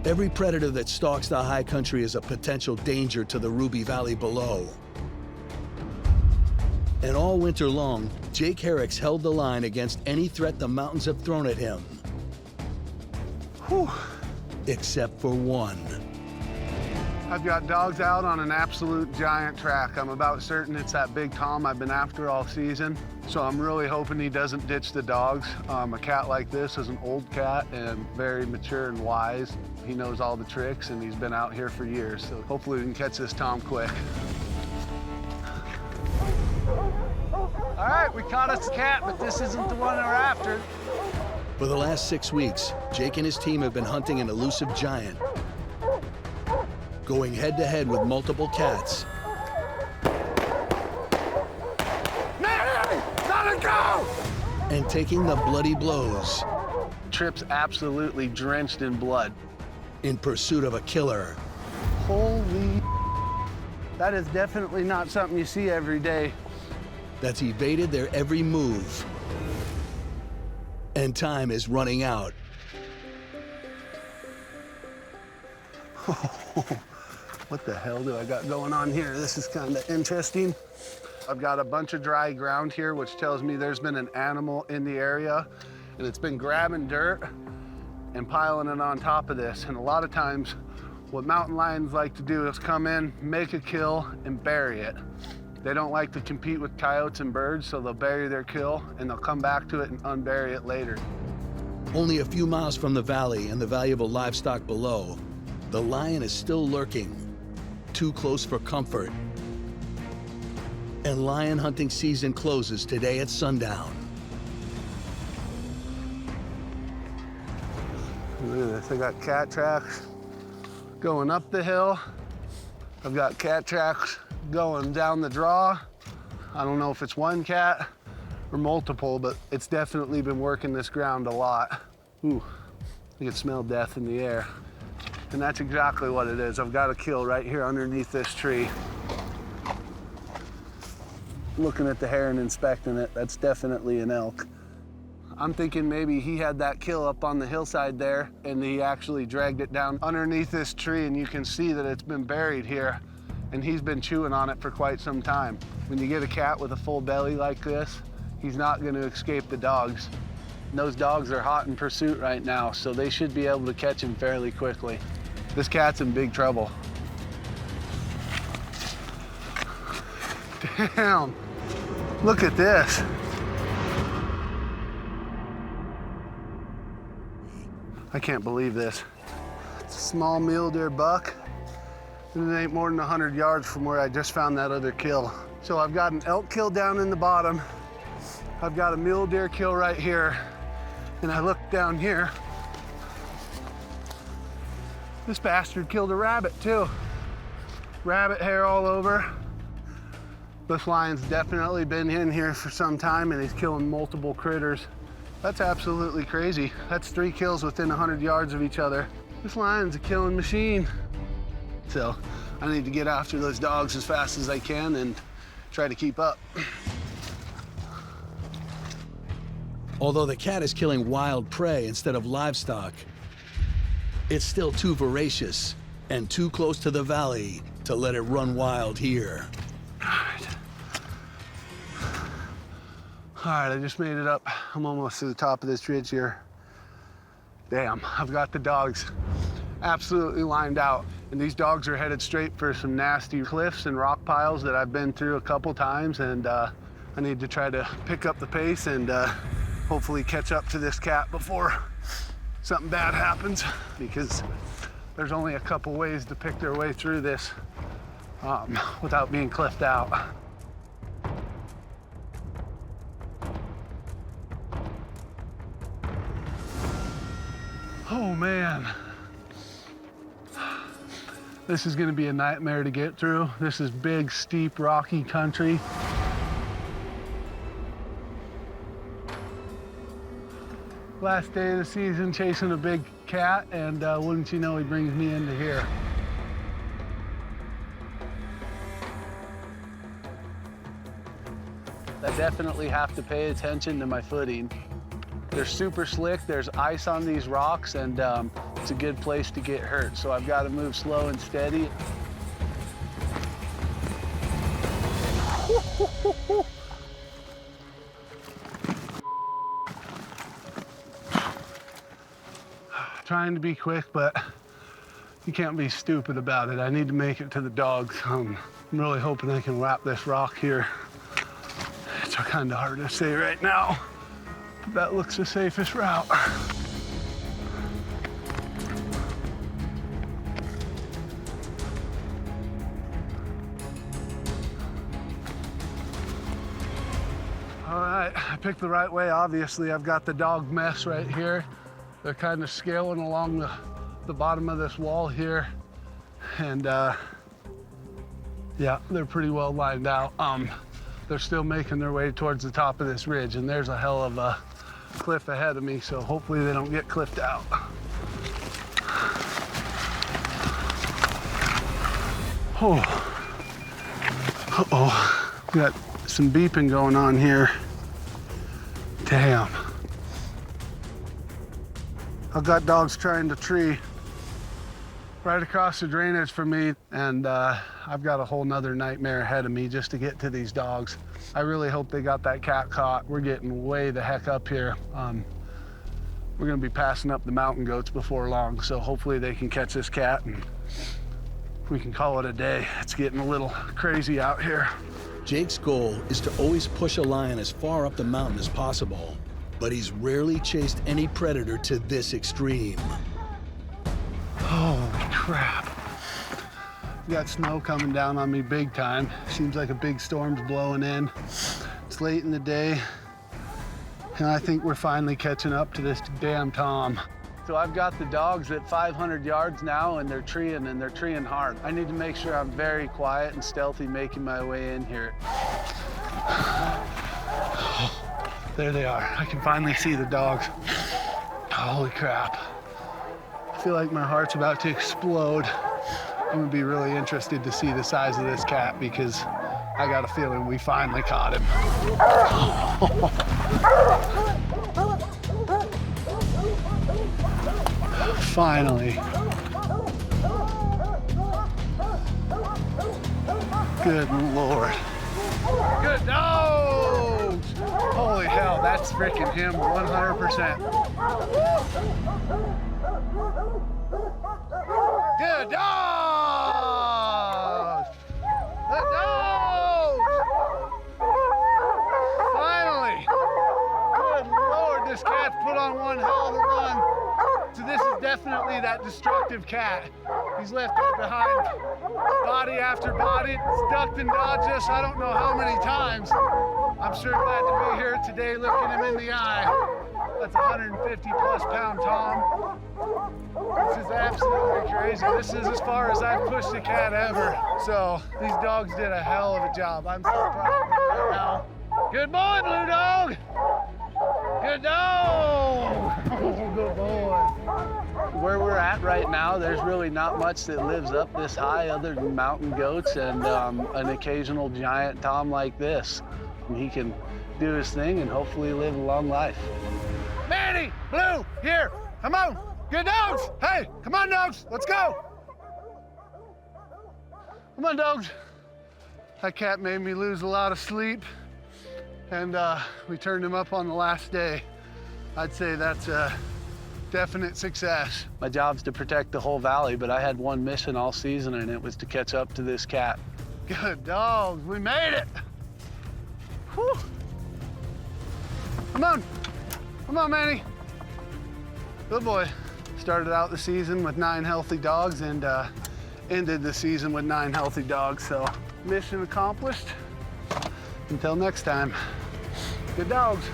Every predator that stalks the high country is a potential danger to the Ruby Valley below. And all winter long, Jake Herrick's held the line against any threat the mountains have thrown at him. Whew. Except for one. I've got dogs out on an absolute giant track. I'm about certain it's that big Tom I've been after all season. So I'm really hoping he doesn't ditch the dogs. A cat like this is an old cat and very mature and wise. He knows all the tricks and he's been out here for years. So hopefully we can catch this Tom quick. All right, we caught us a cat, but this isn't the one we're after. For the last 6 weeks, Jake and his team have been hunting an elusive giant, going head-to-head with multiple cats. Let it go! And taking the bloody blows. Trip's absolutely drenched in blood. In pursuit of a killer. Holy, that is definitely not something you see every day. That's evaded their every move. And time is running out. What the hell do I got going on here? This is kind of interesting. I've got a bunch of dry ground here, which tells me there's been an animal in the area, and it's been grabbing dirt and piling it on top of this. And a lot of times, what mountain lions like to do is come in, make a kill, and bury it. They don't like to compete with coyotes and birds, so they'll bury their kill, and they'll come back to it and unbury it later. Only a few miles from the valley and the valuable livestock below, the lion is still lurking, too close for comfort. And lion hunting season closes today at sundown. Look at this, I got cat tracks going up the hill. I've got cat tracks going down the draw. I don't know if it's one cat or multiple, but it's definitely been working this ground a lot. Ooh, I can smell death in the air. And that's exactly what it is. I've got a kill right here underneath this tree. Looking at the hair and inspecting it, that's definitely an elk. I'm thinking maybe he had that kill up on the hillside there and he actually dragged it down underneath this tree, and you can see that it's been buried here and he's been chewing on it for quite some time. When you get a cat with a full belly like this, he's not going to escape the dogs. And those dogs are hot in pursuit right now, so they should be able to catch him fairly quickly. This cat's in big trouble. Damn, look at this. I can't believe this. It's a small mule deer buck, and it ain't more than 100 yards from where I just found that other kill. So I've got an elk kill down in the bottom. I've got a mule deer kill right here, and I look down here. This bastard killed a rabbit too. Rabbit hair all over. This lion's definitely been in here for some time and he's killing multiple critters. That's absolutely crazy. That's 3 kills within 100 yards of each other. This lion's a killing machine. So I need to get after those dogs as fast as I can and try to keep up. Although the cat is killing wild prey instead of livestock, it's still too voracious and too close to the valley to let it run wild here. All right, I just made it up. I'm almost to the top of this ridge here. Damn, I've got the dogs absolutely lined out. And these dogs are headed straight for some nasty cliffs and rock piles that I've been through a couple times. And I need to try to pick up the pace and hopefully catch up to this cat before something bad happens, because there's only a couple ways to pick their way through this without being cliffed out. Oh man, this is gonna be a nightmare to get through. This is big, steep, rocky country. Last day of the season chasing a big cat, and wouldn't you know, he brings me into here. I definitely have to pay attention to my footing. They're super slick, there's ice on these rocks, and It's a good place to get hurt, so I've got to move slow and steady. Trying to be quick, but you can't be stupid about it. I need to make it to the dogs. I'm really hoping I can wrap this rock here. It's kind of hard to say right now, but that looks the safest route. All right, I picked the right way. Obviously, I've got the dog mess right here. They're kind of scaling along the bottom of this wall here. And yeah, they're pretty well lined out. They're still making their way towards the top of this ridge, and there's a hell of a cliff ahead of me, so hopefully they don't get cliffed out. Oh, uh-oh, we got some beeping going on here. Damn. I've got dogs trying to tree right across the drainage from me, and I've got a whole nother nightmare ahead of me just to get to these dogs. I really hope they got that cat caught. We're getting way the heck up here. We're gonna be passing up the mountain goats before long, so hopefully they can catch this cat and we can call it a day. It's getting a little crazy out here. Jake's goal is to always push a lion as far up the mountain as possible, but he's rarely chased any predator to this extreme. Holy crap. We got snow coming down on me big time. Seems like a big storm's blowing in. It's late in the day, and I think we're finally catching up to this damn Tom. So I've got the dogs at 500 yards now, and they're treeing hard. I need to make sure I'm very quiet and stealthy making my way in here. There they are. I can finally see the dogs. Holy crap. I feel like my heart's about to explode. I'm gonna be really interested to see the size of this cat because I got a feeling we finally caught him. Finally. Good Lord. Good dogs! Holy hell, that's freaking him 100%. Good dogs! Good dogs! Finally! Good Lord, this cat's put on one hell of a run. So this is definitely that destructive cat. He's left it behind body after body. It's ducked and dodged us I don't know how many times. I'm sure glad to be here today looking him in the eye. That's 150 plus pound Tom. This is absolutely crazy. This is as far as I've pushed a cat ever. So these dogs did a hell of a job. I'm so proud of them right now. Good boy, Blue Dog. Good dog. Oh, good boy. Where we're at right now, there's really not much that lives up this high other than mountain goats and an occasional giant Tom like this. And he can do his thing and hopefully live a long life. Manny, Blue, here, come on. Good dogs. Hey, come on, dogs. Let's go. Come on, dogs. That cat made me lose a lot of sleep, and we turned him up on the last day. I'd say that's a definite success. My job's to protect the whole valley, but I had one mission all season, and it was to catch up to this cat. Good dogs. We made it. Whew. Come on. Come on, Manny. Good boy. Started out the season with 9 healthy dogs and ended the season with 9 healthy dogs. So mission accomplished. Until next time, good dogs.